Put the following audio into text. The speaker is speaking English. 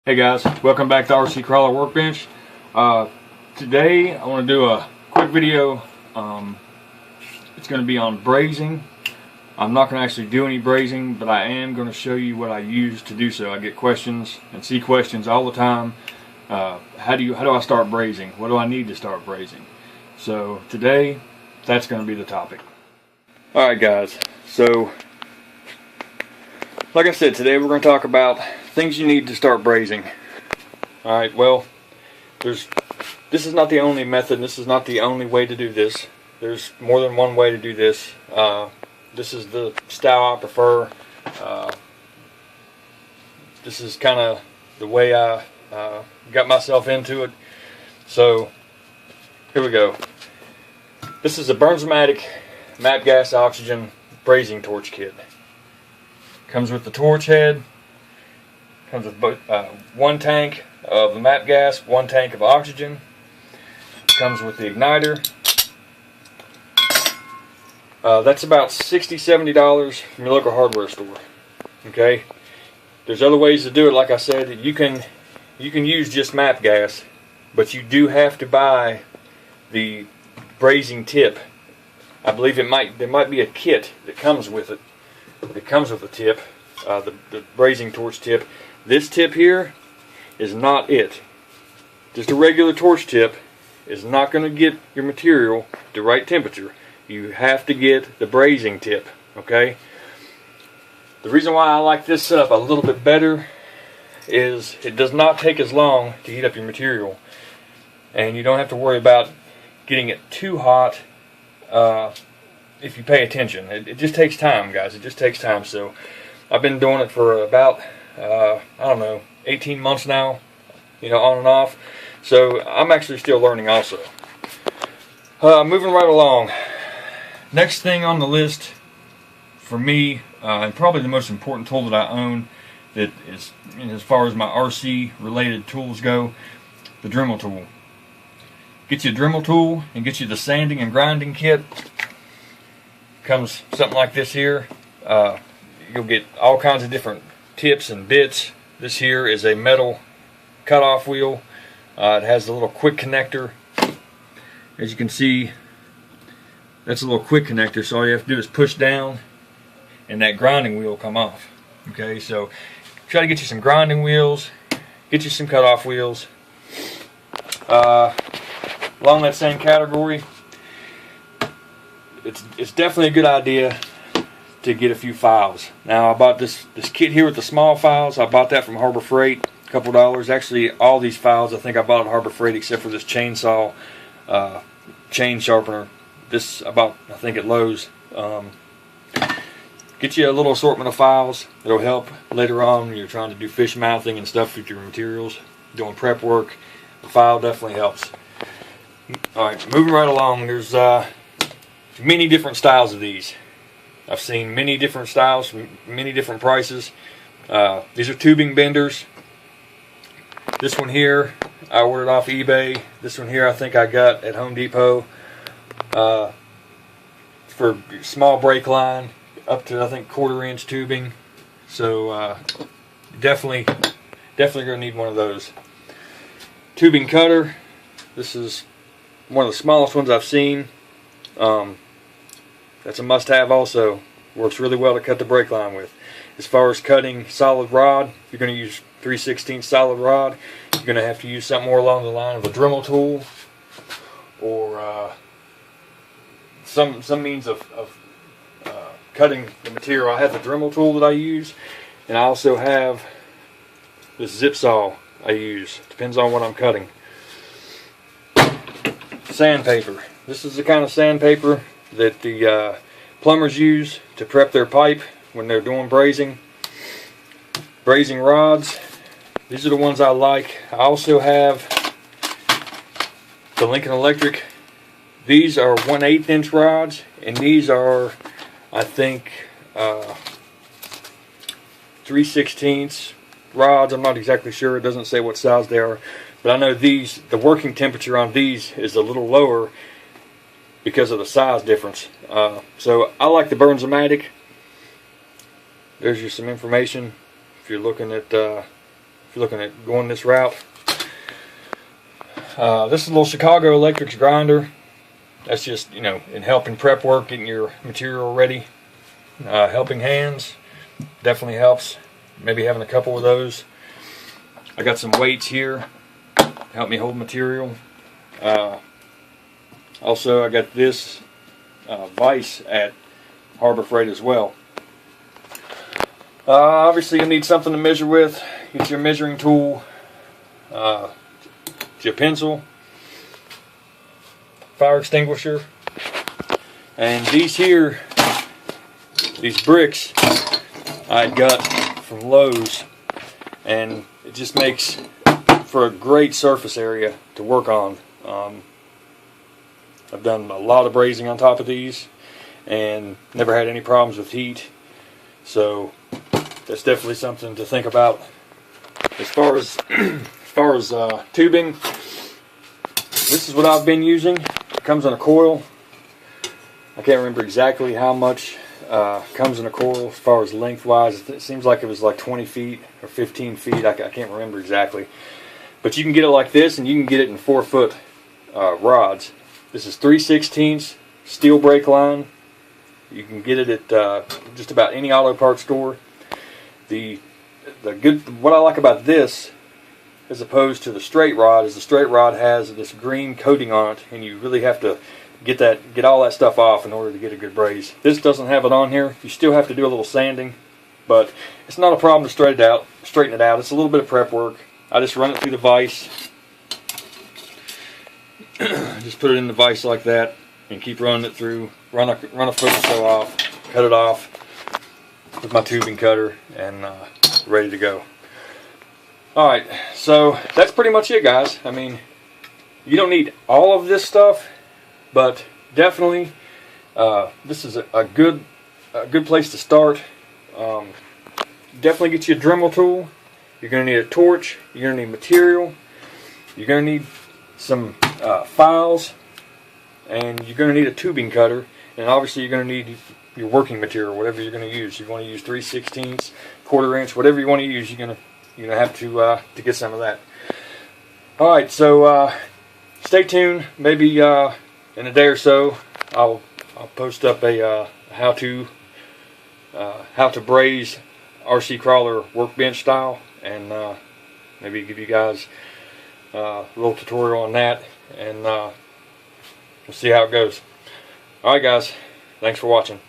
Hey guys, welcome back to RC Crawler Workbench. Today I want to do a quick video. It's going to be on brazing. I'm not going to actually do any brazing, but I am going to show you what I use to do so. I get questions and see questions all the time. How do I start brazing? What do I need to start brazing? So today, that's going to be the topic. Alright guys, so like I said, today we're going to talk about things you need to start brazing. Alright, well, this is not the only method, this is not the only way to do this. There's more than one way to do this. This is the style I prefer. This is kind of the way I got myself into it. So, here we go. This is a BRAZING MAP gas oxygen brazing torch kit. Comes with the torch head. Comes with both, one tank of the MAP gas, one tank of oxygen. Comes with the igniter. That's about $60–$70 from your local hardware store. Okay. There's other ways to do it. Like I said, you can use just MAP gas, but you do have to buy the brazing tip. I believe there might be a kit that comes with it. It comes with the tip, the brazing torch tip. This tip here is not it. Just a regular torch tip is not going to get your material the right temperature. You have to get the brazing tip, okay? The reason why I like this setup a little bit better is it does not take as long to heat up your material, and you don't have to worry about getting it too hot if you pay attention. It just takes time, guys. It just takes time. So I've been doing it for about I don't know, 18 months now, on and off. So I'm actually still learning also. Moving right along. Next thing on the list for me, and probably the most important tool that I own, that is, as far as my RC related tools go, the Dremel tool. Get you a Dremel tool and get you the sanding and grinding kit. Comes something like this here. You'll get all kinds of different tips and bits. This here is a metal cutoff wheel. It has a little quick connector. As you can see, that's a little quick connector, so all you have to do is push down and that grinding wheel will come off. Okay, so try to get you some grinding wheels, get you some cutoff wheels. Along that same category, it's definitely a good idea to get a few files. Now I bought this kit here with the small files. I bought that from Harbor Freight, a couple dollars. Actually, all these files I think I bought at Harbor Freight except for this chainsaw chain sharpener. This I bought I think at Lowe's. Get you a little assortment of files. It'll help later on when you're trying to do fish mouthing and stuff with your materials, doing prep work. The file definitely helps. Alright, moving right along, there's many different styles of these. I've seen many different styles, many different prices. These are tubing benders. This one here I ordered off eBay. This one here I think I got at Home Depot for small brake line up to I think 1/4 inch tubing. So definitely gonna need one of those. Tubing cutter. This is one of the smallest ones I've seen. That's a must-have also. Works really well to cut the brake line with. As far as cutting solid rod, if you're going to use 3/16 solid rod, you're going to have to use something more along the line of a Dremel tool or some means of cutting the material. I have the Dremel tool that I use, and I also have this zip saw I use. Depends on what I'm cutting. Sandpaper. This is the kind of sandpaper that the plumbers use to prep their pipe when they're doing brazing. Brazing rods. These are the ones I like. I also have the Lincoln Electric. These are 1/8 inch rods, and these are, I think, 3/16 rods. I'm not exactly sure. It doesn't say what size they are, but I know the working temperature on these is a little lower because of the size difference. So I like the BRAZING. There's just some information if you're looking at if you're looking at going this route. This is a little Chicago Electrics grinder. That's just, you know, in helping prep work, getting your material ready. Helping hands definitely helps. Maybe having a couple of those. I got some weights here to help me hold material. Also, I got this vise at Harbor Freight as well. Obviously, you need something to measure with. Get your measuring tool, your pencil, fire extinguisher, and these here, these bricks I got from Lowe's, and it just makes for a great surface area to work on. I've done a lot of brazing on top of these and never had any problems with heat, so that's definitely something to think about. As far as tubing, this is what I've been using. It comes in a coil. I can't remember exactly how much comes in a coil as far as lengthwise. It seems like it was like 20 feet or 15 feet. I can't remember exactly. But you can get it like this, and you can get it in 4-foot rods. This is 3/16 steel brake line. You can get it at just about any auto parts store. What I like about this, as opposed to the straight rod, is the straight rod has this green coating on it, and you really have to get all that stuff off in order to get a good braze. This doesn't have it on here. You still have to do a little sanding, but it's not a problem to straighten it out. It's a little bit of prep work. I just run it through the vise. Just put it in the vise like that and keep running it through. Run a foot or so off, cut it off with my tubing cutter, and ready to go. Alright, so that's pretty much it, guys. I mean, you don't need all of this stuff, but definitely this is a good place to start. Definitely get you a Dremel tool. You're going to need a torch. You're going to need material. You're going to need some files, and you're going to need a tubing cutter, and obviously you're going to need your working material, whatever you're going to use. You want to use 3/16, 1/4 inch, whatever you want to use. You're gonna have to get some of that. All right, so stay tuned. Maybe in a day or so, I'll post up a how to braze RC crawler workbench style, and maybe give you guys a little tutorial on that, and we'll see how it goes. All right, guys, thanks for watching.